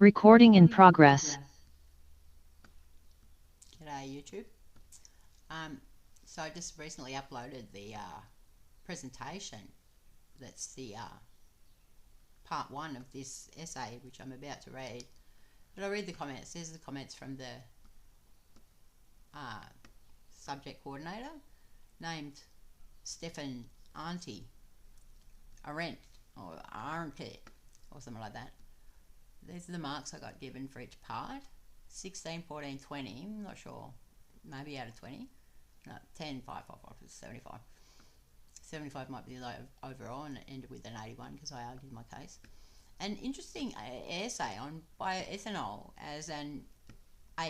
Recording in progress. G'day YouTube. So I just recently uploaded the presentation. That's the part one of this essay, which I'm about to read. But I'll read the comments. These are the comments from the subject coordinator, named Stefan Arendt, or something like that. These are the marks I got given for each part. 16, 14, 20, I'm not sure, maybe out of 20. No, 10, 5, 5, 5, 75. 75 might be the overall, and it ended with an 81 because I argued my case. An interesting essay on bioethanol as a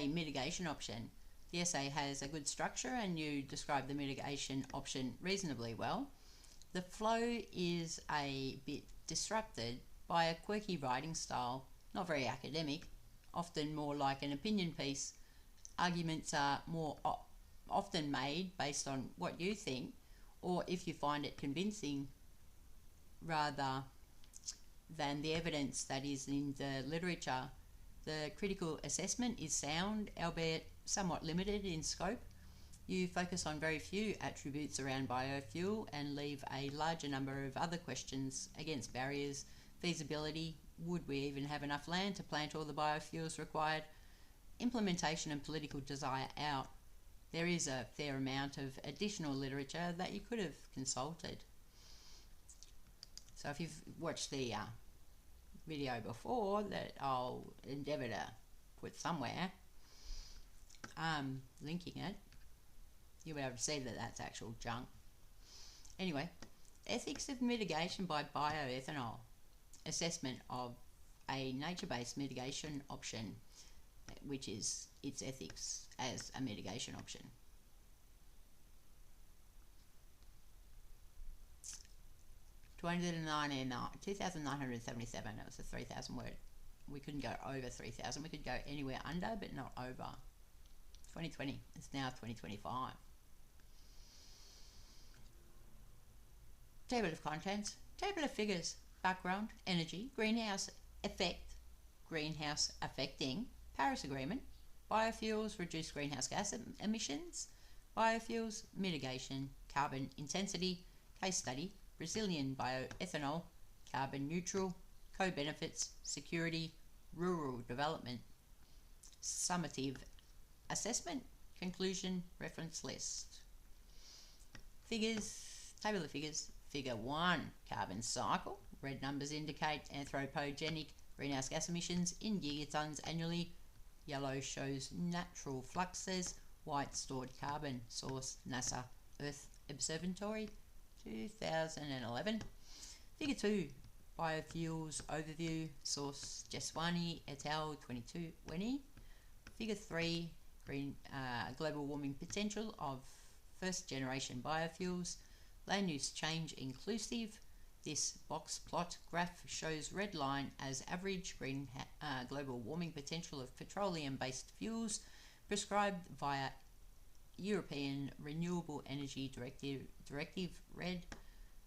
mitigation option. The essay has a good structure and you describe the mitigation option reasonably well. The flow is a bit disrupted by a quirky writing style, not very academic, often more like an opinion piece. Arguments are more often made based on what you think, or if you find it convincing, rather than the evidence that is in the literature. The critical assessment is sound, albeit somewhat limited in scope. You focus on very few attributes around biofuel and leave a larger number of other questions against barriers. Feasibility, would we even have enough land to plant all the biofuels required? Implementation and political desire out. There is a fair amount of additional literature that you could have consulted. So if you've watched the video before, that I'll endeavour to put somewhere, linking it, you'll be able to see that that's actual junk. Anyway, ethics of mitigation by bioethanol. Assessment of a nature-based mitigation option, which is its ethics as a mitigation option. 2,977, it was a 3,000 word. We couldn't go over 3,000, we could go anywhere under, but not over. 2020, it's now 2025. Table of contents, table of figures, background, energy, greenhouse effect, greenhouse affecting, Paris Agreement, biofuels, reduce greenhouse gas emissions, biofuels, mitigation, carbon intensity, case study, Brazilian bioethanol, carbon neutral, co-benefits, security, rural development, summative assessment, conclusion, reference list. Figures, table of figures, figure 1, carbon cycle, red numbers indicate anthropogenic greenhouse gas emissions in gigatons annually, yellow shows natural fluxes, white stored carbon, source NASA Earth Observatory 2011. Figure 2, biofuels overview, source Jeswani et al. 2020. Figure 3, global warming potential of first generation biofuels, land use change inclusive. This box plot graph shows red line as average global warming potential of petroleum-based fuels prescribed via European Renewable Energy Directive red.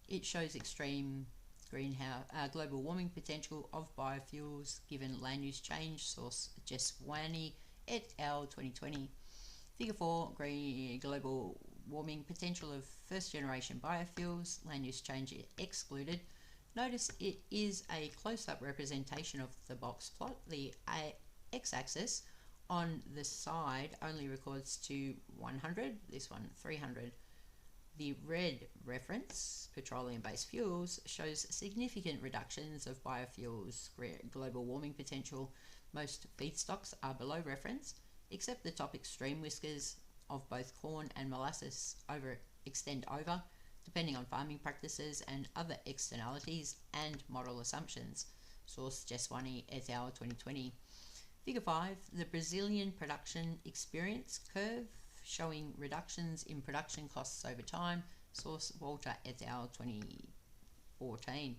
It shows extreme global warming potential of biofuels given land use change, source Jeswani et al. 2020. Figure 4, global warming potential of first generation biofuels, land use change excluded. Notice it is a close-up representation of the box plot. The x-axis on the side only records to 100, this one 300. The red reference, petroleum-based fuels, shows significant reductions of biofuels global warming potential. Most feedstocks are below reference, except the top extreme whiskers of both corn and molasses extend over, depending on farming practices and other externalities and model assumptions. Source Jeswani et al. 2020. Figure 5, the Brazilian production experience curve showing reductions in production costs over time. Source Walter et al. 2014.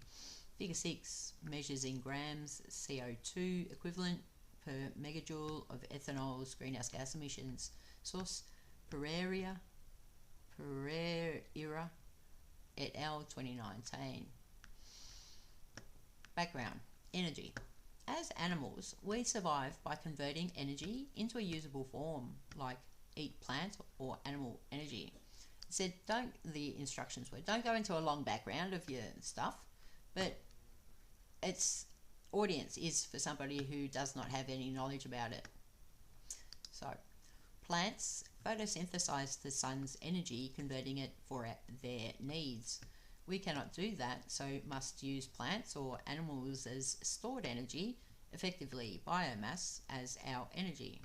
Figure 6, measures in grams CO2 equivalent per megajoule of ethanol's greenhouse gas emissions. Source Pereira et al. 2019. Background, energy. As animals, we survive by converting energy into a usable form, like eat plant or animal energy. It said, the instructions were, don't go into a long background of your stuff, but its audience is for somebody who does not have any knowledge about it. So, plants photosynthesize the sun's energy, converting it for their needs. We cannot do that, so must use plants or animals as stored energy, effectively biomass, as our energy.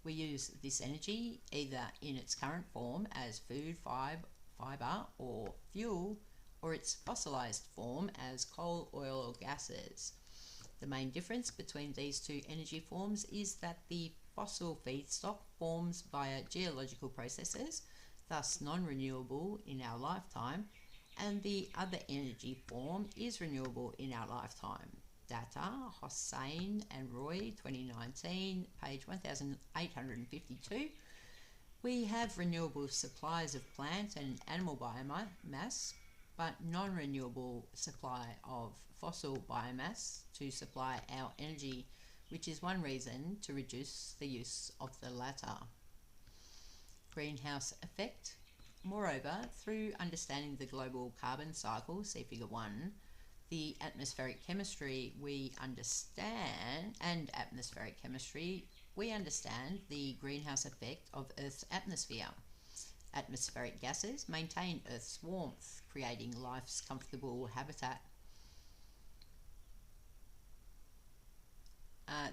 We use this energy either in its current form as food, fibre or fuel, or its fossilized form as coal, oil or gases. The main difference between these two energy forms is that the fossil feedstock forms via geological processes, thus non-renewable in our lifetime, and the other energy form is renewable in our lifetime. Data, Hossain and Roy, 2019, page 1852. We have renewable supplies of plant and animal biomass, but non-renewable supply of fossil biomass to supply our energy, which is one reason to reduce the use of the latter. Greenhouse effect. Moreover, through understanding the global carbon cycle, see figure 1, the atmospheric chemistry we understand, we understand the greenhouse effect of Earth's atmosphere. Atmospheric gases maintain Earth's warmth, creating life's comfortable habitat.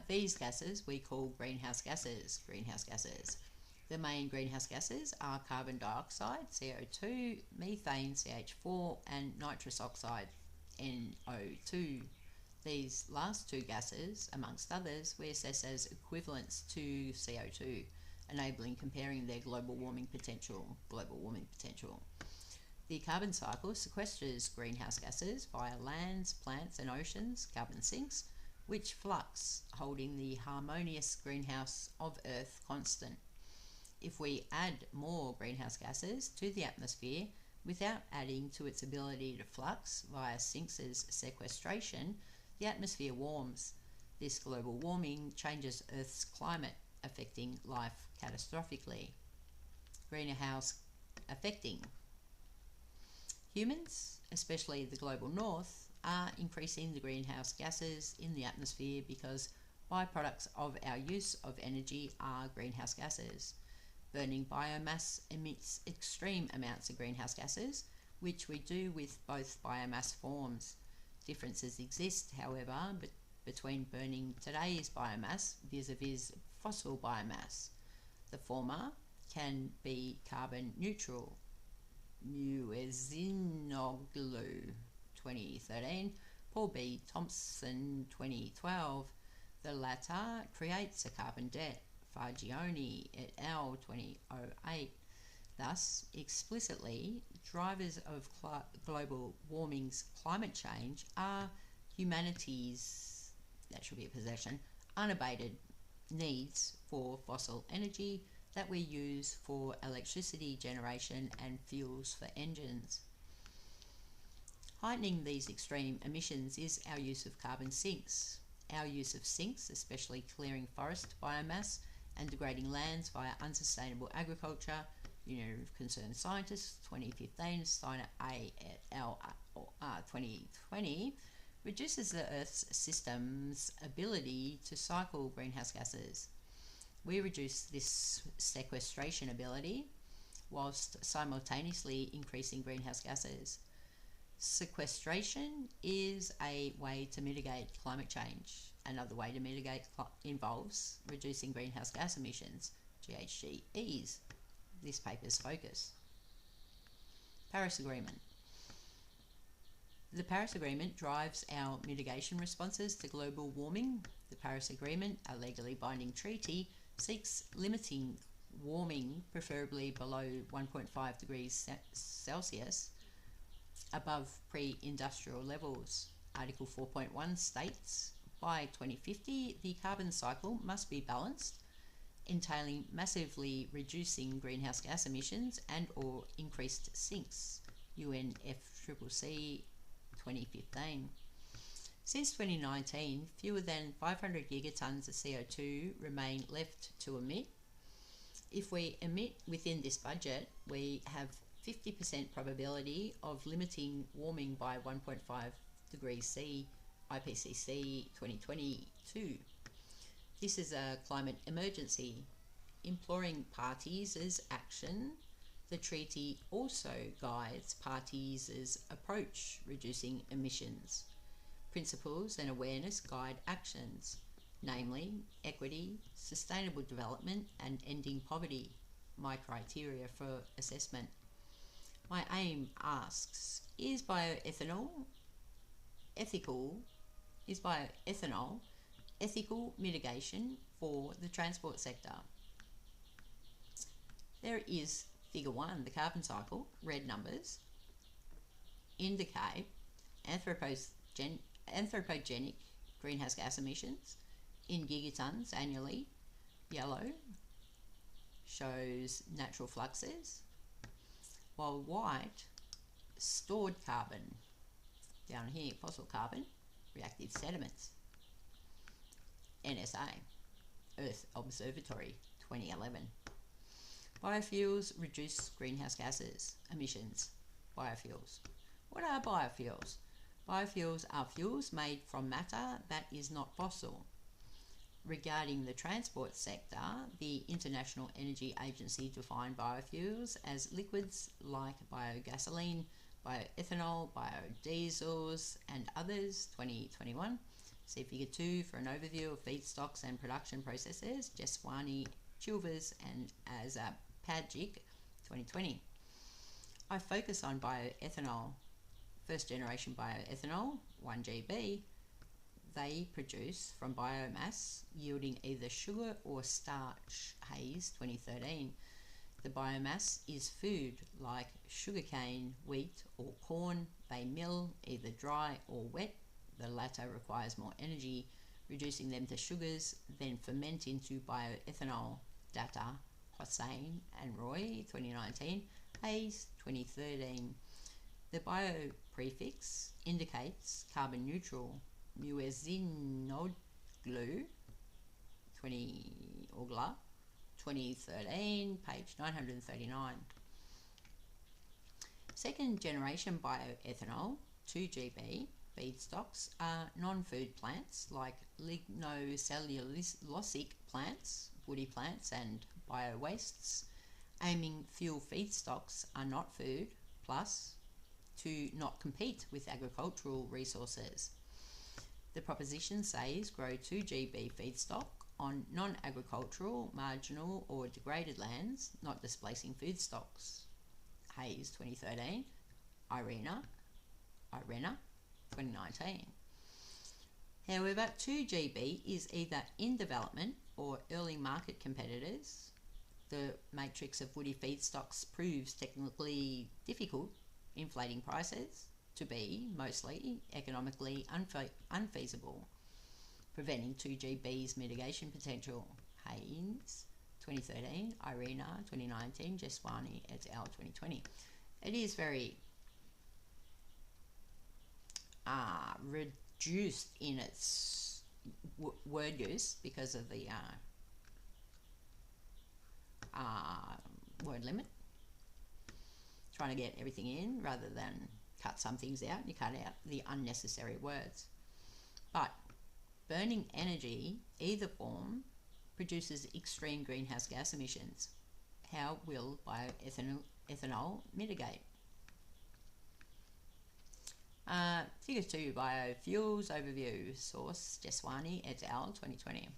These gases we call greenhouse gases. The main greenhouse gases are carbon dioxide, CO2, methane, CH4, and nitrous oxide, NO2. These last two gases, amongst others, we assess as equivalents to CO2, enabling comparing their global warming potential. The carbon cycle sequesters greenhouse gases via lands, plants and oceans, carbon sinks, which flux, holding the harmonious greenhouse of Earth constant. If we add more greenhouse gases to the atmosphere without adding to its ability to flux via sinks as sequestration, the atmosphere warms. This global warming changes Earth's climate, affecting life catastrophically. Greenhouse affecting. Humans, especially the global north, are increasing the greenhouse gases in the atmosphere because byproducts of our use of energy are greenhouse gases. Burning biomass emits extreme amounts of greenhouse gases, which we do with both biomass forms. Differences exist, however, between burning today's biomass vis-a-vis fossil biomass. The former can be carbon neutral. Muezinoglu, 2013, Paul B. Thompson, 2012. The latter creates a carbon debt. Fagioni et al. 2008. Thus, explicitly, drivers of global warming's climate change are humanity's, that should be a possession, unabated needs for fossil energy that we use for electricity generation and fuels for engines. Heightening these extreme emissions is our use of carbon sinks. Our use of sinks, especially clearing forest biomass and degrading lands via unsustainable agriculture, Union of Concerned Scientists, 2015, Steiner A et al. 2020, reduces the Earth's system's ability to cycle greenhouse gases. We reduce this sequestration ability whilst simultaneously increasing greenhouse gases. Sequestration is a way to mitigate climate change. Another way to mitigate involves reducing greenhouse gas emissions, GHGs. This paper's focus. Paris Agreement. The Paris Agreement drives our mitigation responses to global warming. The Paris Agreement, a legally binding treaty, seeks limiting warming, preferably below 1.5 degrees Celsius, above pre-industrial levels. Article 4.1 states, by 2050, the carbon cycle must be balanced, entailing massively reducing greenhouse gas emissions and or increased sinks. UNFCCC 2015. Since 2019, fewer than 500 gigatons of CO2 remain left to emit. If we emit within this budget, we have 50% probability of limiting warming by 1.5 degrees C, IPCC 2022. This is a climate emergency. Imploring parties' action, the treaty also guides parties' approach reducing emissions. Principles and awareness guide actions, namely equity, sustainable development, and ending poverty. My criteria for assessment. My aim asks, is bioethanol ethical mitigation for the transport sector? There is figure 1, the carbon cycle, red numbers, indicate anthropogenic greenhouse gas emissions in gigatons annually. Yellow shows natural fluxes, while white, stored carbon. Down here, fossil carbon, reactive sediments. NSA, Earth Observatory, 2011. Biofuels reduce greenhouse gases emissions. Biofuels. What are biofuels? Biofuels are fuels made from matter that is not fossil. Regarding the transport sector, the International Energy Agency defined biofuels as liquids like biogasoline, bioethanol, biodiesels, and others, 2021. See figure 2 for an overview of feedstocks and production processes, Jeswani, Chilvers, and Pajic, 2020. I focus on bioethanol. First generation bioethanol, 1 GB, they produce from biomass yielding either sugar or starch, Hayes, 2013. The biomass is food like sugarcane, wheat or corn. They mill either dry or wet. The latter requires more energy, reducing them to sugars, then ferment into bioethanol. Data, Hossain and Roy, 2019, Hayes, 2013. The bio prefix indicates carbon neutral. Muezinoglu, 2013, page 939. Second generation bioethanol, 2 GB, feedstocks are non-food plants like lignocellulosic plants, woody plants and bio-wastes. Aiming fuel feedstocks are not food, plus to not compete with agricultural resources. The proposition says grow 2 GB feedstock on non-agricultural, marginal or degraded lands, not displacing food stocks. Hayes, 2013, Irena, 2019. However, 2 GB is either in development or early market competitors. The matrix of woody feedstocks proves technically difficult, inflating prices to be mostly economically unfeasible, preventing 2 GB's mitigation potential. Haynes, 2013, Irena, 2019, Jeswani et al. 2020. It is very reduced in its word use because of the word limit. Trying to get everything in rather than cut some things out. You cut out the unnecessary words. But burning energy, either form, produces extreme greenhouse gas emissions. How will bioethanol mitigate? Figure 2, biofuels overview. Source, Jeswani et al. 2020.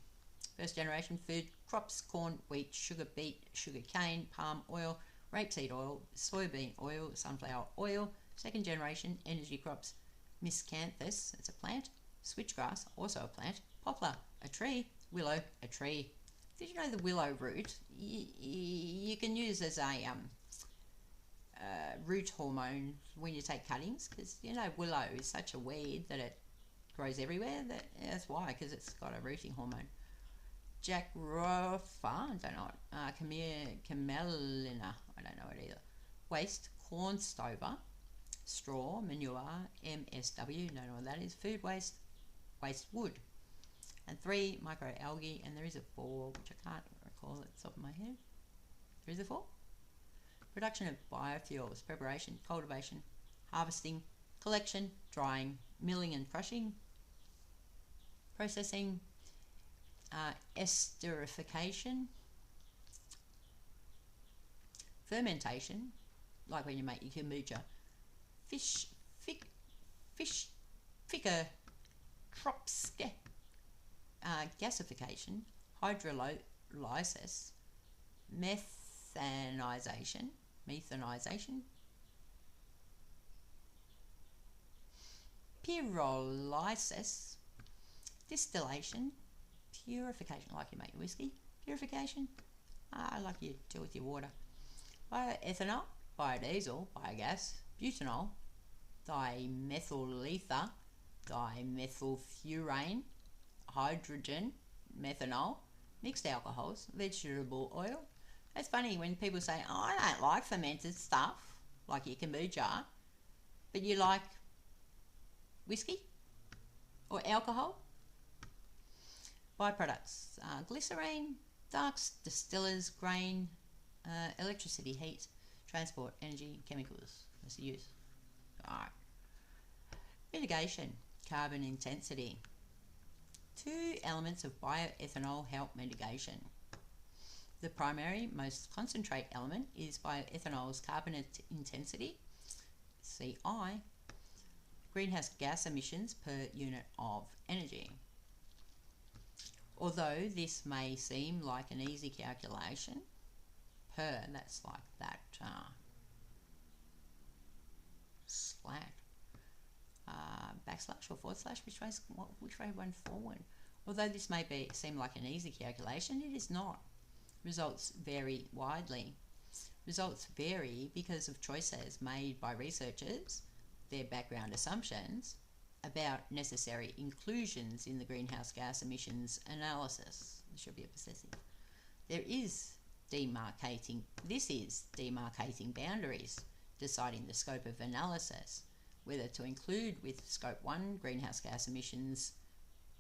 First generation food crops, corn, wheat, sugar beet, sugar cane, palm oil, rapeseed oil, soybean oil, sunflower oil. Second generation energy crops, miscanthus, it's a plant, switchgrass, also a plant, poplar, a tree, willow, a tree. Did you know the willow root you can use as a root hormone when you take cuttings? Because you know willow is such a weed that it grows everywhere. That's why, because it's got a rooting hormone. Jack Rofa, I don't know it. Camelina, I don't know it either. Waste, corn stover, straw, manure, MSW, don't know what that is. Food waste, waste wood. And 3, microalgae, and there is a 4, which I can't recall at the top of my head. There is a 4. Production of biofuels, preparation, cultivation, harvesting, collection, drying, milling and crushing, processing, esterification, fermentation, like when you make your kombucha, Fikotropske, gasification, hydrolysis, methanization, pyrolysis, distillation, purification, like you make your whiskey, purification, like you do with your water, bioethanol, biodiesel, biogas, butanol, dimethyl ether, dimethylfurane, hydrogen, methanol, mixed alcohols, vegetable oil. It's funny when people say, oh, I don't like fermented stuff, like your kombucha, but you like whiskey or alcohol. Byproducts, glycerine, darks, distillers, grain, electricity, heat, transport, energy, chemicals. That's the use. All right. Mitigation, carbon intensity. 2 elements of bioethanol help mitigation. The primary, most concentrate element is bioethanol's carbon intensity, CI, greenhouse gas emissions per unit of energy. Although this may seem like an easy calculation, that's like that backslash or forward slash, which way one forward. Although this may seem like an easy calculation, it is not. Results vary widely. Results vary because of choices made by researchers, their background assumptions about necessary inclusions in the greenhouse gas emissions analysis. There should be a possessive. This is demarcating boundaries, deciding the scope of analysis, whether to include with scope 1 greenhouse gas emissions,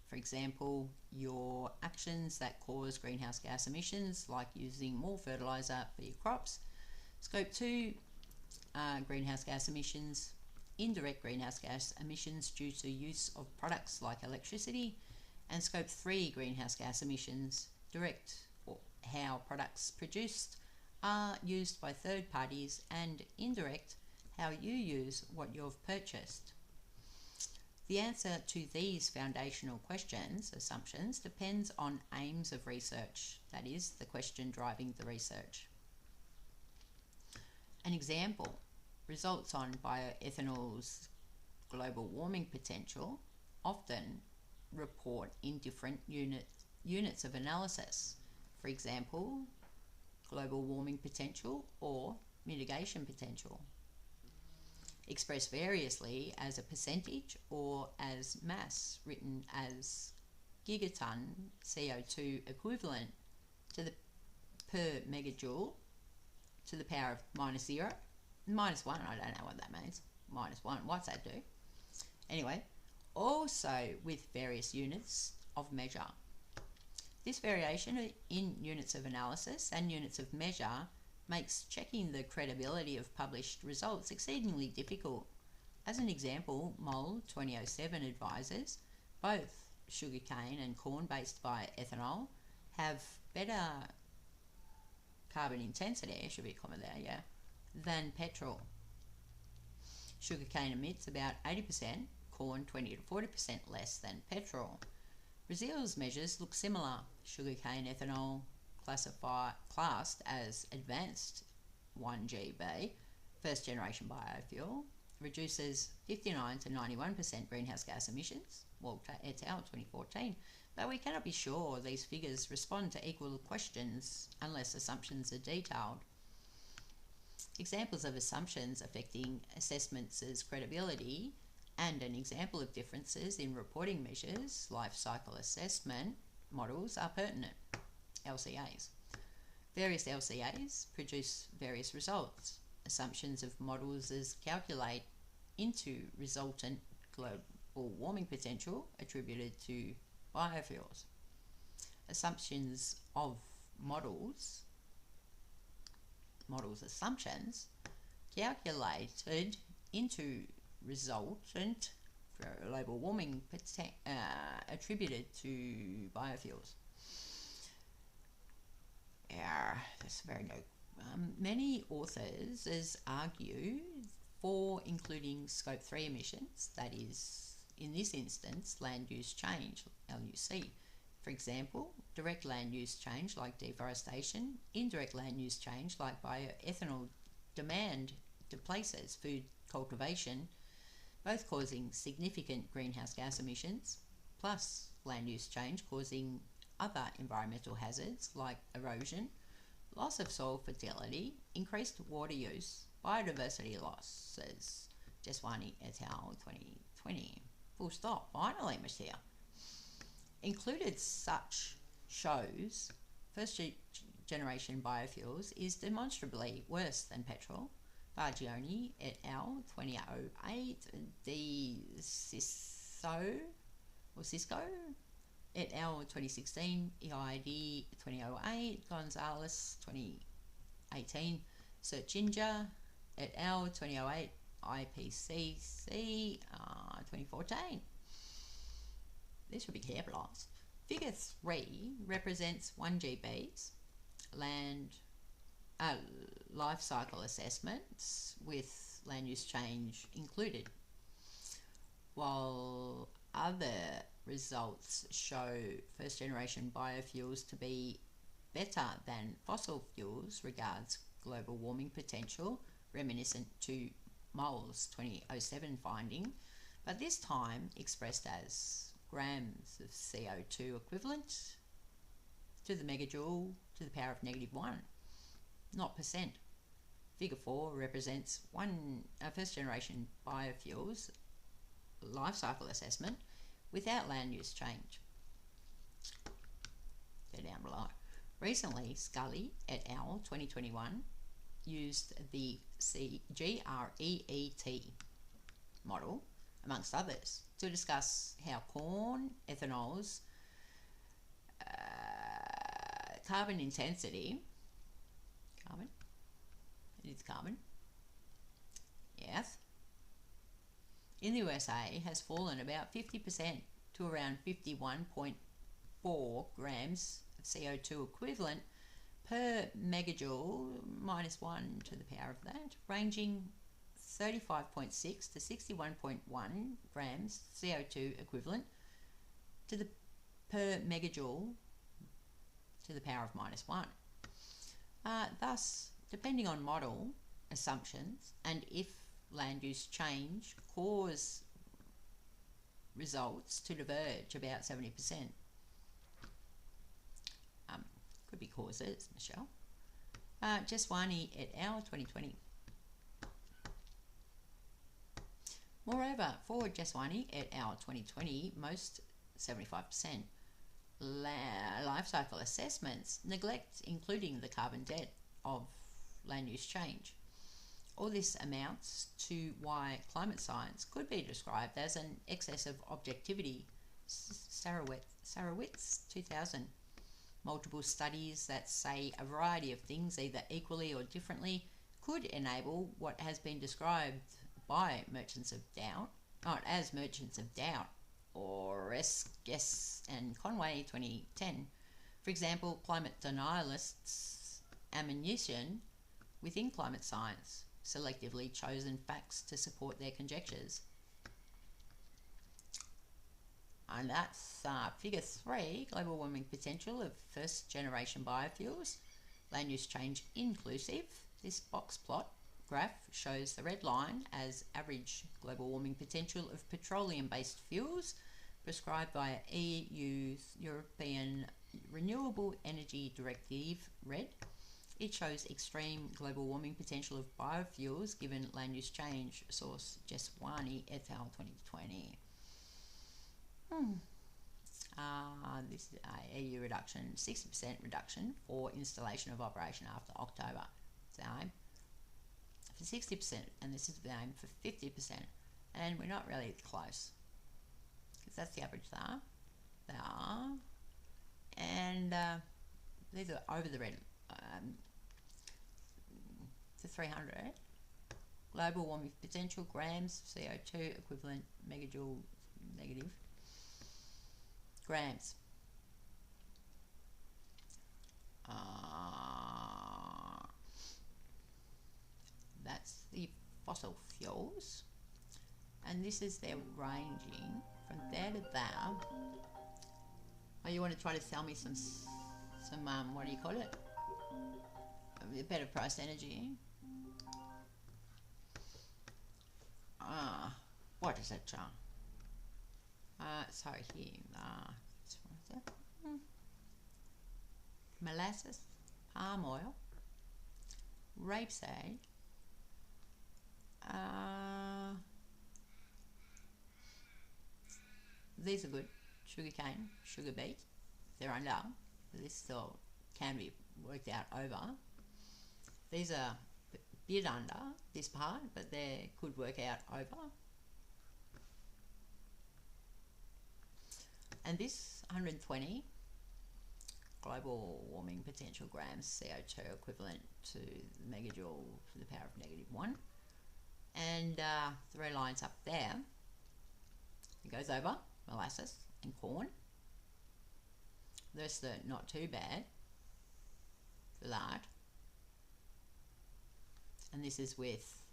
for example, your actions that cause greenhouse gas emissions, like using more fertiliser for your crops. Scope 2, greenhouse gas emissions, indirect greenhouse gas emissions due to use of products like electricity, and scope 3, greenhouse gas emissions, direct, or how products produced are used by third parties, and indirect, how you use what you've purchased. The answer to these foundational assumptions, depends on aims of research, that is, the question driving the research. An example, results on bioethanol's global warming potential often report in different units of analysis. For example, global warming potential or mitigation potential. Expressed variously as a percentage or as mass, written as gigaton CO2 equivalent to the per megajoule to the power of -0, -1, I don't know what that means, -1, what's that do? Anyway, also with various units of measure. This variation in units of analysis and units of measure makes checking the credibility of published results exceedingly difficult. As an example, MOL 2007 advises both sugarcane and corn-based bioethanol have better carbon intensity, should be a comma there, yeah, than petrol. Sugarcane emits about 80%, corn 20 to 40% less than petrol. Brazil's measures look similar. Sugarcane ethanol, classed as advanced 1GB, first generation biofuel, reduces 59 to 91% greenhouse gas emissions, Walter et al. 2014, but we cannot be sure these figures respond to equal questions unless assumptions are detailed. Examples of assumptions affecting assessments' credibility and an example of differences in reporting measures, life cycle assessment models, are pertinent. LCAs. Various LCAs produce various results. Assumptions of models calculate into resultant global warming potential attributed to biofuels. Assumptions of models assumptions calculated into resultant global warming attributed to biofuels. That's very no. Many authors argue for including Scope 3 emissions, that is, in this instance, land use change, LUC. For example, direct land use change like deforestation, indirect land use change like bioethanol demand displaces food cultivation, both causing significant greenhouse gas emissions, plus land use change causing other environmental hazards like erosion, loss of soil fertility, increased water use, biodiversity loss, says Jeswani et al. 2020. Full stop. Finally, Michelle. Included such shows first generation biofuels is demonstrably worse than petrol. Bargioni et al. 2008, Cisco et al. 2016, EID 2008, Gonzalez 2018, Searchinger et al. 2008, IPCC 2014. This would be capitalised. Figure 3 represents 1 GB's life cycle assessments with land use change included, while other results show first generation biofuels to be better than fossil fuels regards global warming potential, reminiscent to Moll's 2007 finding, but this time expressed as grams of CO2 equivalent to the megajoule to the power of -1, not percent. Figure 4 represents first generation biofuels life cycle assessment without land use change. Go down below. Recently, Scully et al. 2021 used the GREET model, amongst others, to discuss how corn ethanol's carbon intensity, yes, in the USA has fallen about 50% to around 51.4 grams of CO2 equivalent per megajoule, -1 to the power of that, ranging 35.6 to 61.1 grams CO2 equivalent to the per megajoule to the power of -1. Thus, depending on model assumptions and if land use change cause results to diverge about 70%. Could be causes, Michelle. Jeswani et al. 2020. Moreover, for Jeswani et al. 2020, most 75% life cycle assessments neglect including the carbon debt of land use change. All this amounts to why climate science could be described as an excess of objectivity. Sarowitz 2000. Multiple studies that say a variety of things either equally or differently could enable what has been described by merchants of doubt, as merchants of doubt, or Guess and Conway 2010. For example, climate denialists' ammunition within climate science, selectively chosen facts to support their conjectures. And that's figure 3, global warming potential of first generation biofuels, land use change inclusive. This box plot graph shows the red line as average global warming potential of petroleum-based fuels prescribed by EU's European Renewable Energy Directive, red. It shows extreme global warming potential of biofuels given land use change, source Jeswani et al. 2020. This is EU reduction, 60% reduction for installation of operation after October. So for 60%, and this is the aim for 50%, and we're not really close. that's the average there. They are. And these are over the red to 300. Global warming potential, grams, CO2 equivalent, megajoule negative, grams. That's the fossil fuels. And this is their ranging from there to there. Oh, you want to try to sell me some what do you call it? A better priced energy. What is that, John? So here, molasses, palm oil, rapeseed, these are good. Sugarcane, sugar beet, they're under. This still can be worked out over. These are a bit under this part, but they could work out over. And this 120 global warming potential grams CO2 equivalent to the megajoule to the power of -1. And the red lines up there, it goes over molasses and corn. That's not too bad for that. And this is with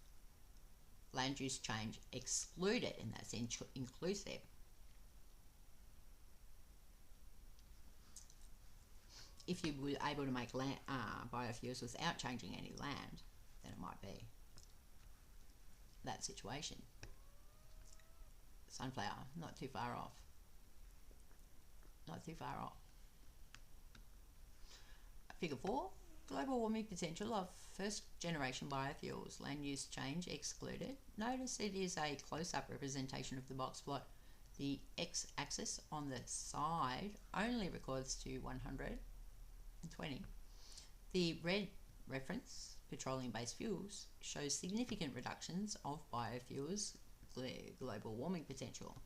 land use change excluded, and that's inclusive. If you were able to make biofuels without changing any land, then it might be that situation. Sunflower, not too far off. Not too far off. Figure 4, global warming potential of first generation biofuels, land use change excluded. Notice it is a close-up representation of the box plot. The x-axis on the side only records to 120. The red reference, petroleum-based fuels, shows significant reductions of biofuels' global warming potential.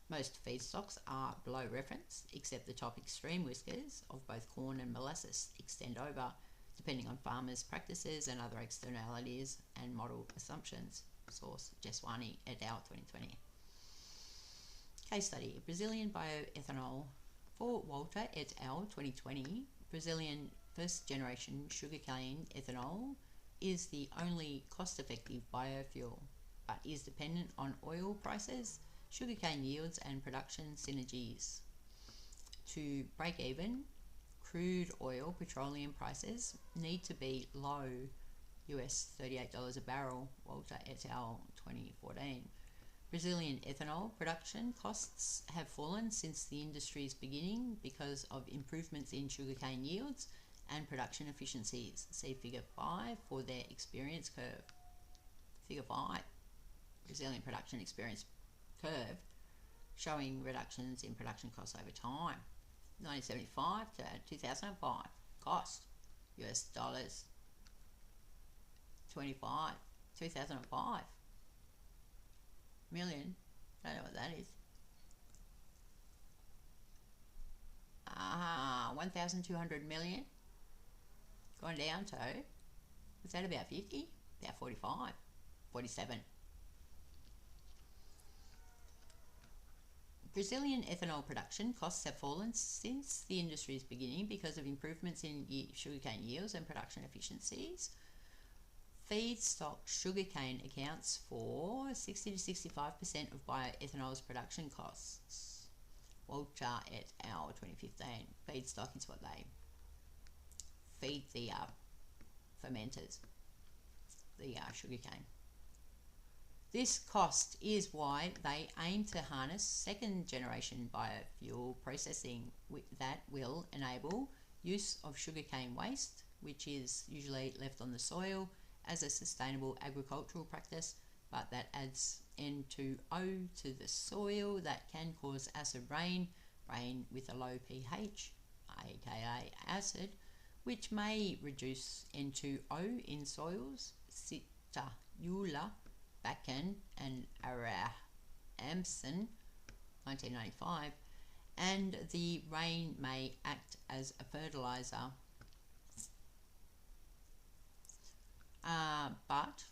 Most feedstocks are below reference, except the top extreme whiskers of both corn and molasses extend over, depending on farmers' practices and other externalities and model assumptions. Source, Jeswani et al. 2020. Case study, Brazilian bioethanol for Walter et al. 2020. Brazilian first generation sugarcane ethanol is the only cost-effective biofuel, but is dependent on oil prices, sugarcane yields and production synergies. To break even, crude oil petroleum prices need to be low, US $38 a barrel, Walter et al. 2014. Brazilian ethanol production costs have fallen since the industry's beginning because of improvements in sugarcane yields and production efficiencies. See Figure 5 for their experience curve. Figure 5, Brazilian production experience curve, showing reductions in production costs over time. 1975 to 2005, cost US dollars 25, 2005 million, don't know what that is. 1,200 million, gone down to, was that about 50? About 45, 47. Brazilian ethanol production costs have fallen since the industry's beginning because of improvements in sugarcane yields and production efficiencies. Feedstock sugarcane accounts for 60 to 65% of bioethanol's production costs. Walter et al. 2015. Feedstock is what they feed the fermenters, the sugarcane. This cost is why they aim to harness second generation biofuel processing that will enable use of sugarcane waste, which is usually left on the soil, as a sustainable agricultural practice, but that adds N2O to the soil that can cause acid rain with a low pH, aka acid, which may reduce N2O in soils. Sita, Eula, Bakken and Amson 1995, and the rain may act as a fertiliser. But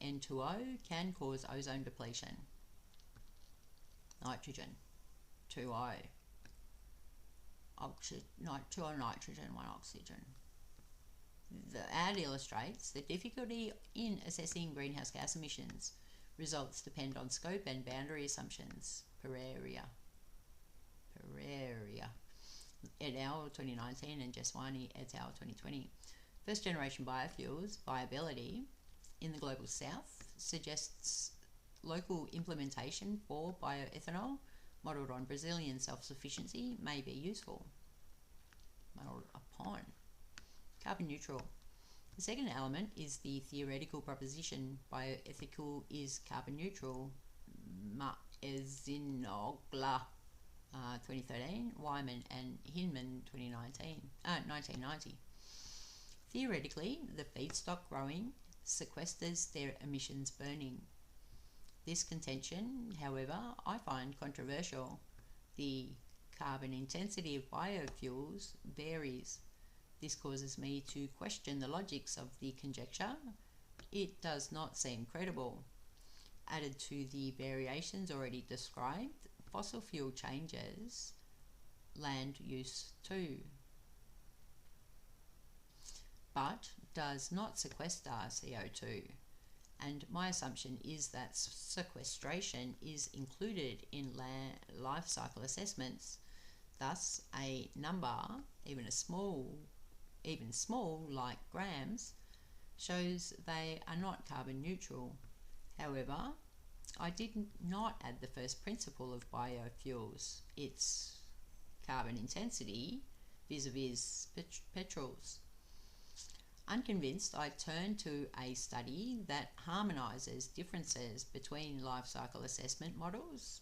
N2O can cause ozone depletion. Nitrogen, 2O. 2O nitrogen, 1 oxygen. The ad illustrates the difficulty in assessing greenhouse gas emissions. Results depend on scope and boundary assumptions. Pereira et al. 2019 and Jeswani et al. 2020. First generation biofuels viability in the global south suggests local implementation for bioethanol modelled on Brazilian self-sufficiency may be useful. Modelled upon carbon neutral. The second element is the theoretical proposition bioethical is carbon neutral. Maezinogla 2013, Wyman and Hinman 1990. Theoretically, the feedstock growing sequesters their emissions burning. This contention, however, I find controversial. The carbon intensity of biofuels varies. This causes me to question the logics of the conjecture. It does not seem credible. Added to the variations already described, fossil fuel changes land use too, but does not sequester CO2. And my assumption is that sequestration is included in life cycle assessments. Thus, a number, even small like grams, shows they are not carbon neutral. However, I did not add the first principle of biofuels, its carbon intensity vis-a-vis petrols. Unconvinced, I turned to a study that harmonises differences between life cycle assessment models,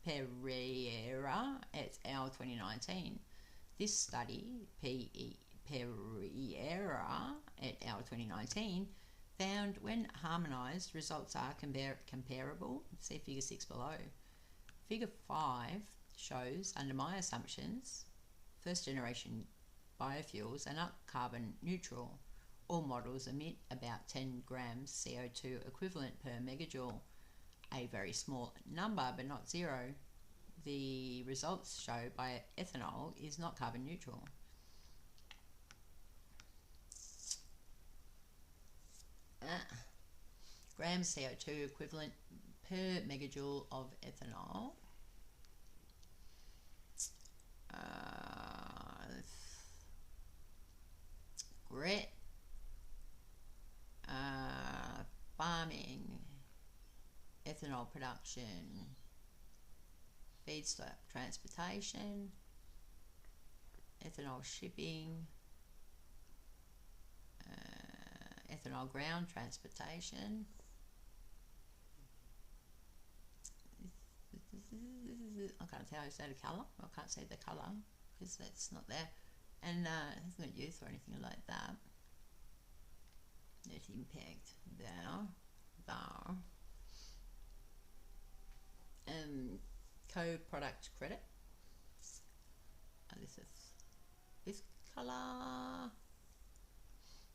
Pereira et al. 2019. This study, Pereira et al. 2019, found when harmonised, results are comparable. See Figure 6 below. Figure 5 shows, under my assumptions, first generation biofuels are not carbon neutral. All models emit about 10 grams CO2 equivalent per megajoule, a very small number but not zero. The results show bioethanol is not carbon neutral. Grams CO2 equivalent per megajoule of ethanol. Grit. Farming, ethanol production, feedstock transportation, ethanol shipping, ethanol ground transportation. I can't tell, is that a colour? I can't see the colour because that's not there. And it's not youth or anything like that. Net impact there. Co-product credit. This is this colour.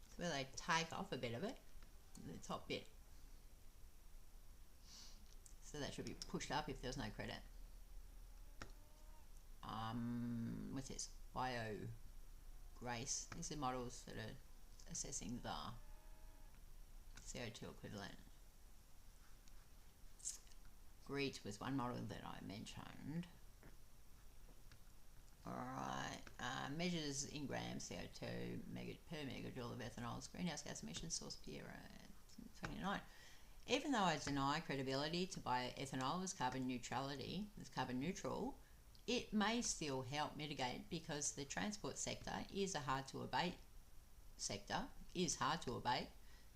It's where they take off a bit of it, the top bit. So that should be pushed up if there's no credit. What's this? Grace. These are models that are assessing the CO2 equivalent. GREET was one model that I mentioned. Alright, measures in grams CO2 per megajoule of ethanol's greenhouse gas emissions source per 29. Even though I deny credibility to bioethanol as carbon neutral, it may still help mitigate because the transport sector is hard to abate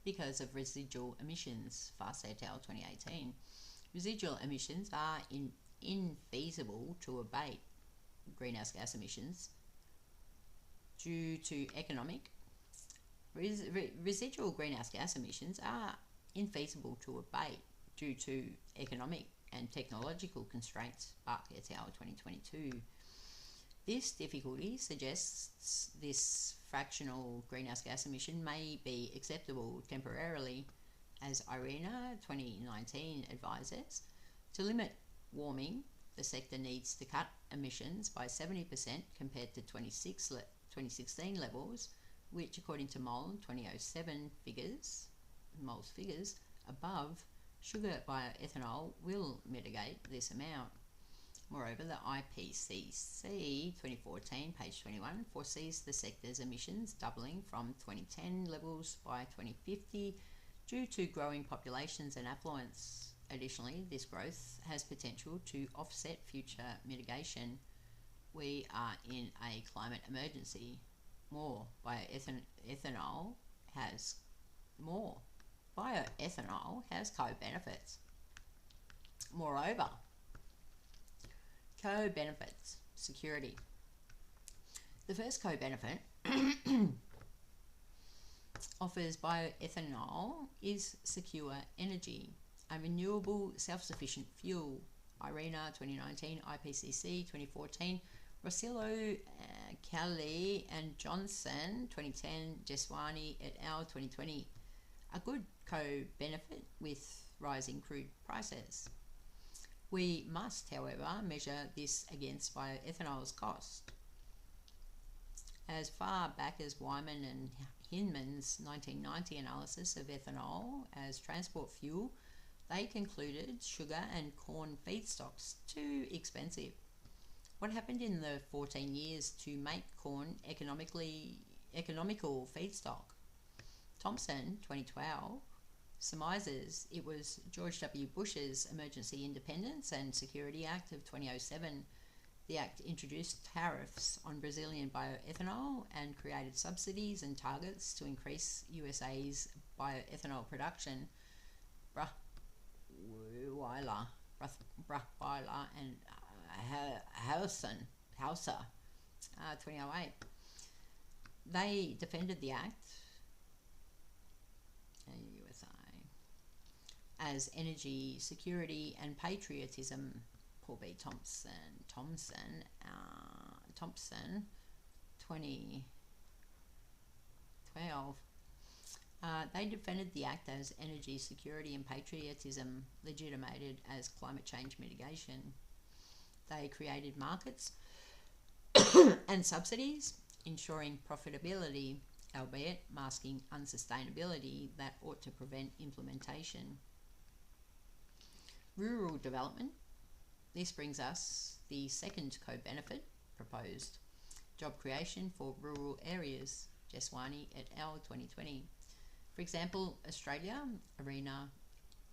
because of residual emissions, Fast et al. 2018. Residual emissions are infeasible to abate greenhouse gas emissions due to residual greenhouse gas emissions are infeasible to abate due to economic and technological constraints, Buck et al. 2022. This difficulty suggests this fractional greenhouse gas emission may be acceptable temporarily, as IRENA 2019 advises. To limit warming, the sector needs to cut emissions by 70% compared to 2016 levels, which according to MOL 2007 MOL's figures above, sugar bioethanol will mitigate this amount. Moreover, the IPCC 2014, page 21, foresees the sector's emissions doubling from 2010 levels by 2050 due to growing populations and affluence. Additionally, this growth has potential to offset future mitigation. We are in a climate emergency. Bioethanol has co-benefits. Moreover, co-benefits, security. The first co-benefit offers bioethanol is secure energy, a renewable self-sufficient fuel. IRENA 2019, IPCC 2014, Rosillo, Kelly and Johnson 2010, Jeswani et al. 2020. A good co-benefit with rising crude prices. We must, however, measure this against bioethanol's cost. As far back as Wyman and Hinman's 1990 analysis of ethanol as transport fuel, they concluded sugar and corn feedstocks too expensive. What happened in the 14 years to make corn economical feedstock? Thompson, 2012, surmises it was George W. Bush's Emergency Independence and Security Act of 2007. The act introduced tariffs on Brazilian bioethanol and created subsidies and targets to increase USA's bioethanol production. Bruchweiler and Hauser, 2008. They defended the act, USA, as energy security and patriotism. Paul B. Thompson, 2012. They defended the act as energy security and patriotism legitimated as climate change mitigation. They created markets and subsidies, ensuring profitability, albeit masking unsustainability that ought to prevent implementation. Rural development. This brings us the second co-benefit proposed. Job creation for rural areas, Jeswani et al. 2020. For example, Australia, ARENA,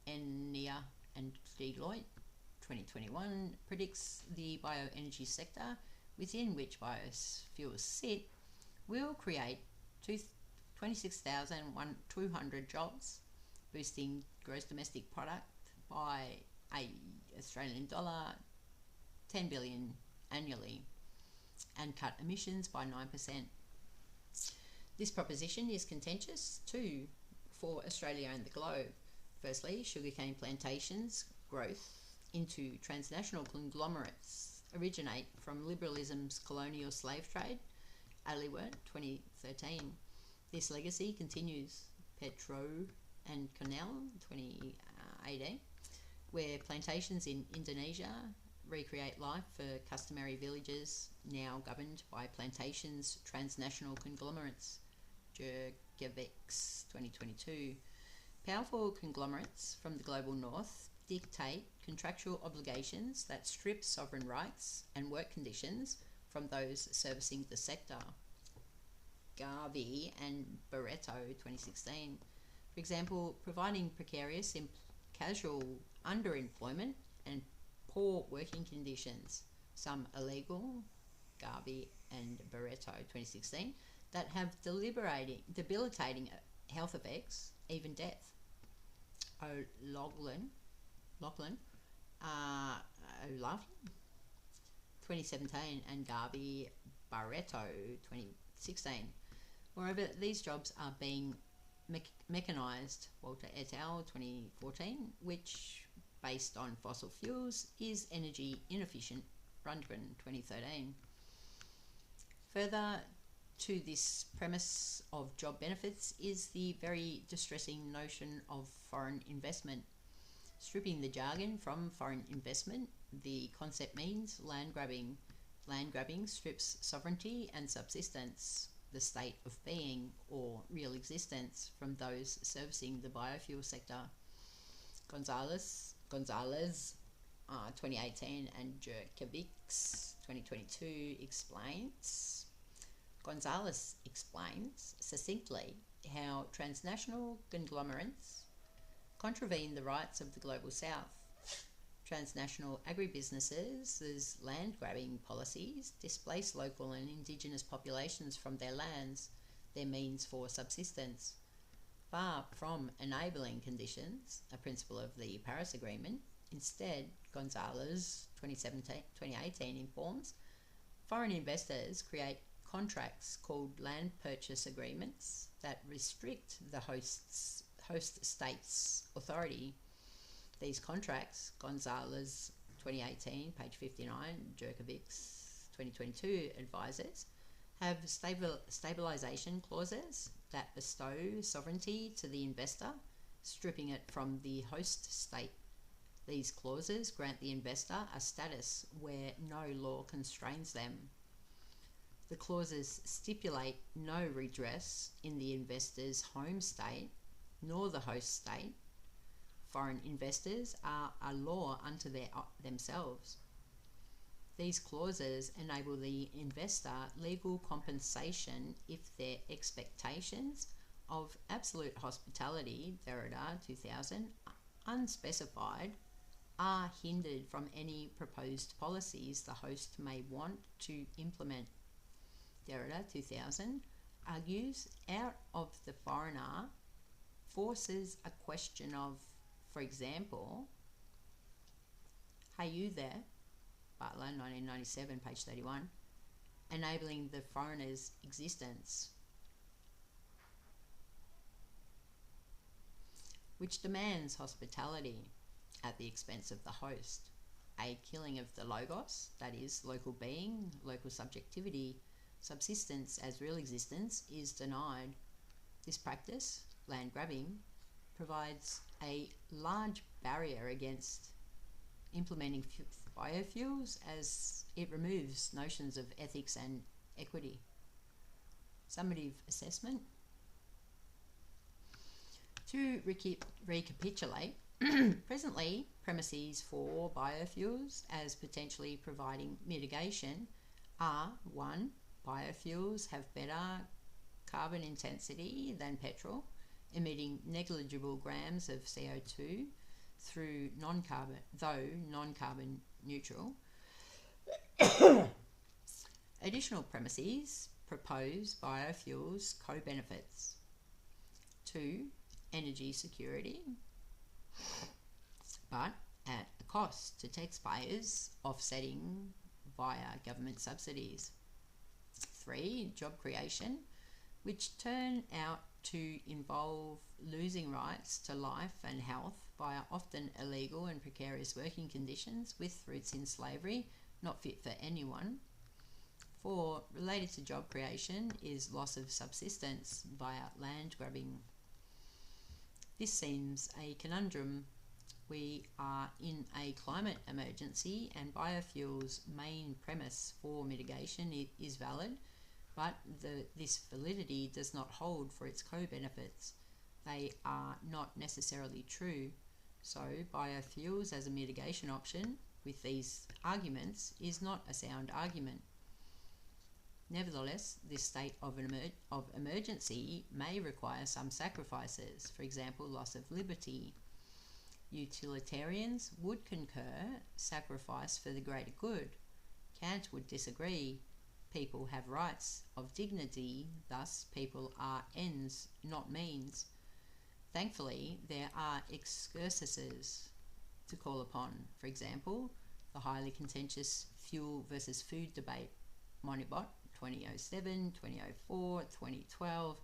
ENIA and Deloitte 2021 predicts the bioenergy sector, within which biofuels sit, will create 26,200 jobs, boosting gross domestic product by Australian dollar 10 billion annually, and cut emissions by 9%. This proposition is contentious too for Australia and the globe. Firstly, sugarcane plantations growth into transnational conglomerates originate from liberalism's colonial slave trade, Aliwert 2013. This legacy continues. Petro and Cornell 2018, where plantations in Indonesia recreate life for customary villages now governed by plantations' transnational conglomerates, Jergevex 2022. Powerful conglomerates from the global north dictate contractual obligations that strip sovereign rights and work conditions from those servicing the sector, Garvey and Barreto 2016. For example, providing precarious casual underemployment and poor working conditions, some illegal, Garvey and Barreto 2016, that have debilitating health effects, even death. O'Loughlin 2017 and Garvey Barreto 2016. Moreover, these jobs are being mechanised, Walter et al. 2014, which based on fossil fuels is energy inefficient. Rundgren, 2013. Further to this premise of job benefits is the very distressing notion of foreign investment. Stripping the jargon from foreign investment, the concept means land grabbing. Land grabbing strips sovereignty and subsistence, the state of being or real existence, from those servicing the biofuel sector. Gonzalez, 2018, and Jerkovics, 2022, explains. Gonzalez explains succinctly how transnational conglomerates contravene the rights of the global south. Transnational agribusinesses' land-grabbing policies displace local and indigenous populations from their lands, their means for subsistence. Far from enabling conditions, a principle of the Paris Agreement, instead, Gonzalez, 2018, informs, foreign investors create contracts called land purchase agreements that restrict the host state's authority. These contracts, Gonzalez, 2018, page 59, Jerkovics, 2022, advises, have stabilisation clauses that bestow sovereignty to the investor, stripping it from the host state. These clauses grant the investor a status where no law constrains them. The clauses stipulate no redress in the investor's home state nor the host state. Foreign investors are a law unto themselves. These clauses enable the investor legal compensation if their expectations of absolute hospitality, Derrida, 2000, unspecified, are hindered from any proposed policies the host may want to implement. Derrida, 2000, argues out of the foreigner forces a question of, for example, hey you there, Butler, 1997, page 31, enabling the foreigner's existence, which demands hospitality at the expense of the host, a killing of the logos, that is, local being, local subjectivity, subsistence as real existence, is denied. This practice, land grabbing, provides a large barrier against implementing biofuels as it removes notions of ethics and equity. Summative assessment. To recapitulate, presently premises for biofuels as potentially providing mitigation are 1. Biofuels have better carbon intensity than petrol, emitting negligible grams of CO2 through non-carbon neutral. Additional premises propose biofuels co-benefits. 2. Energy security, but at a cost to taxpayers, offsetting via government subsidies. 3. Job creation, which turn out to involve losing rights to life and health via often illegal and precarious working conditions with roots in slavery, not fit for anyone. 4. Related to job creation is loss of subsistence via land grabbing. This seems a conundrum. We are in a climate emergency and biofuels' main premise for mitigation is valid, but this validity does not hold for its co-benefits. They are not necessarily true. So biofuels as a mitigation option with these arguments is not a sound argument. Nevertheless, this state of emergency may require some sacrifices, for example, loss of liberty. Utilitarians would concur sacrifice for the greater good. Kant would disagree. People have rights of dignity, thus people are ends, not means. Thankfully, there are excursuses to call upon. For example, the highly contentious fuel versus food debate, Monibot, 2007, 2004, 2012,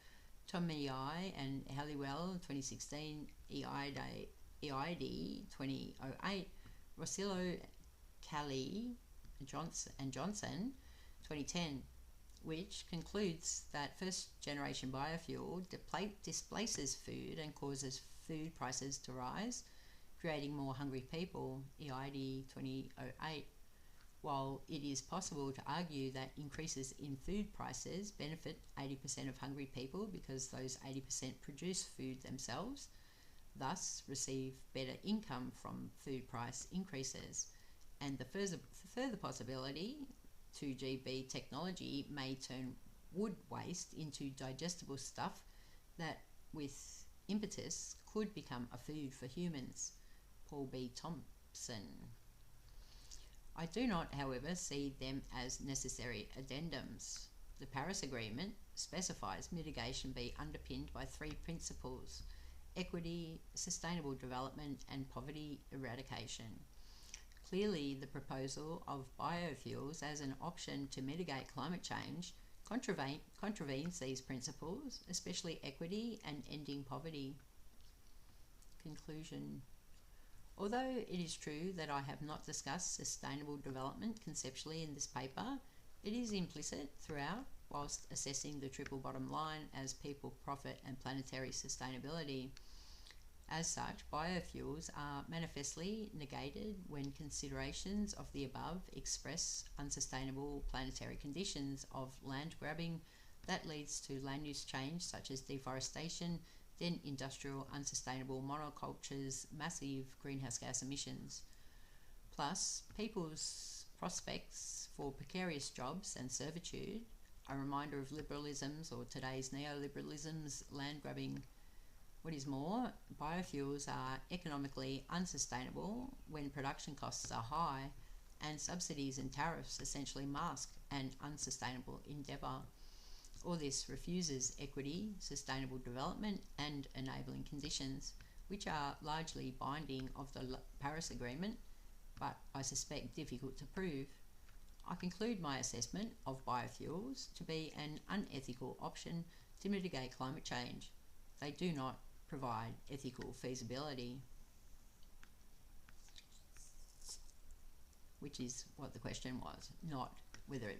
Tomei and Halliwell, 2016, EID 2008, Rosillo, Kelly, Johnson 2010, which concludes that first-generation biofuel displaces food and causes food prices to rise, creating more hungry people, EID 2008. While it is possible to argue that increases in food prices benefit 80% of hungry people because those 80% produce food themselves, thus receive better income from food price increases, and the further possibility 2GB technology may turn wood waste into digestible stuff that, with impetus, could become a food for humans. Paul B. Thompson. I do not, however, see them as necessary addendums. The Paris Agreement specifies mitigation be underpinned by 3 principles: equity, sustainable development, and poverty eradication. Clearly, the proposal of biofuels as an option to mitigate climate change contravenes these principles, especially equity and ending poverty. Conclusion. Although it is true that I have not discussed sustainable development conceptually in this paper, it is implicit throughout whilst assessing the triple bottom line as people, profit and planetary sustainability. As such, biofuels are manifestly negated when considerations of the above express unsustainable planetary conditions of land grabbing that leads to land use change such as deforestation, then industrial unsustainable monocultures, massive greenhouse gas emissions. Plus, people's prospects for precarious jobs and servitude, a reminder of liberalism's or today's neoliberalism's land grabbing. What is more, biofuels are economically unsustainable when production costs are high and subsidies and tariffs essentially mask an unsustainable endeavour. All this refuses equity, sustainable development and enabling conditions, which are largely binding of the Paris Agreement, but I suspect difficult to prove. I conclude my assessment of biofuels to be an unethical option to mitigate climate change. They do not provide ethical feasibility, which is what the question was, not whether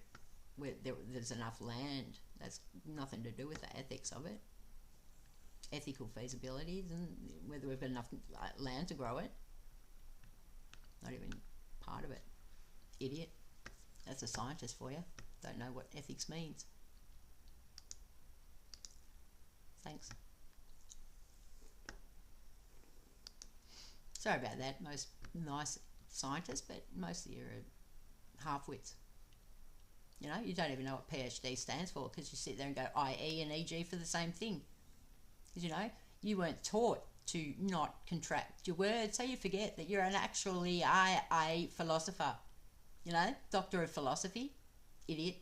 there's enough land. That's nothing to do with the ethics of it. Ethical feasibility, and whether we've got enough land to grow it. Not even part of it. Idiot. That's a scientist for you. Don't know what ethics means. Thanks. Sorry about that. Most nice scientists, but most of you are half-wits. You know, you don't even know what PhD stands for because you sit there and go IE and EG for the same thing. Because, you know, you weren't taught to not contract your words, so you forget that you're an actually a philosopher. You know, doctor of philosophy. Idiot.